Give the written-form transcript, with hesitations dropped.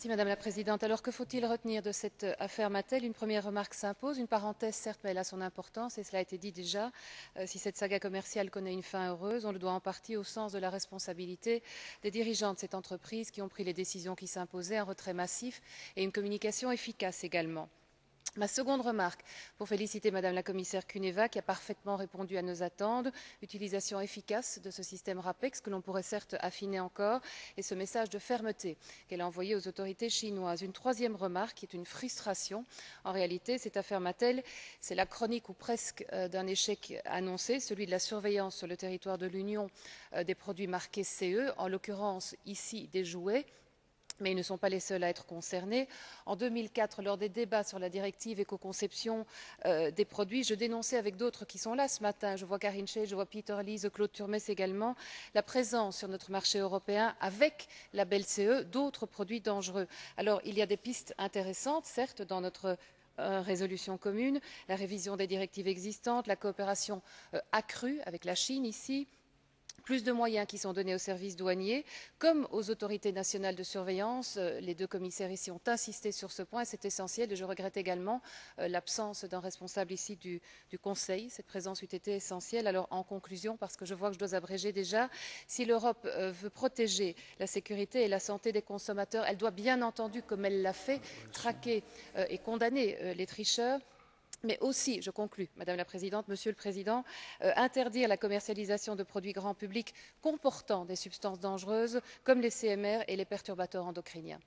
Madame la Présidente. Alors que faut-il retenir de cette affaire Mattel? Une première remarque s'impose, une parenthèse certes, mais elle a son importance et cela a été dit déjà. Si cette saga commerciale connaît une fin heureuse, on le doit en partie au sens de la responsabilité des dirigeants de cette entreprise qui ont pris les décisions qui s'imposaient, un retrait massif et une communication efficace également. Ma seconde remarque, pour féliciter Madame la commissaire Kuneva qui a parfaitement répondu à nos attentes, utilisation efficace de ce système RAPEX que l'on pourrait certes affiner encore et ce message de fermeté qu'elle a envoyé aux autorités chinoises. Une troisième remarque qui est une frustration. En réalité, cette affaire Mattel, c'est la chronique ou presque d'un échec annoncé, celui de la surveillance sur le territoire de l'Union des produits marqués CE, en l'occurrence ici des jouets. Mais ils ne sont pas les seuls à être concernés. En 2004, lors des débats sur la directive éco-conception des produits, je dénonçais avec d'autres qui sont là ce matin, je vois Karine Schell, je vois Peter Liese, Claude Turmes également, la présence sur notre marché européen avec label CE d'autres produits dangereux. Alors il y a des pistes intéressantes, certes, dans notre résolution commune, la révision des directives existantes, la coopération accrue avec la Chine ici, plus de moyens qui sont donnés aux services douaniers comme aux autorités nationales de surveillance. Les deux commissaires ici ont insisté sur ce point et c'est essentiel et je regrette également l'absence d'un responsable ici du Conseil. Cette présence eût été essentielle. Alors en conclusion, parce que je vois que je dois abréger déjà, si l'Europe veut protéger la sécurité et la santé des consommateurs, elle doit bien entendu, comme elle l'a fait, traquer et condamner les tricheurs, mais aussi, je conclus, Madame la Présidente, Monsieur le Président, interdire la commercialisation de produits grand public comportant des substances dangereuses comme les CMR et les perturbateurs endocriniens.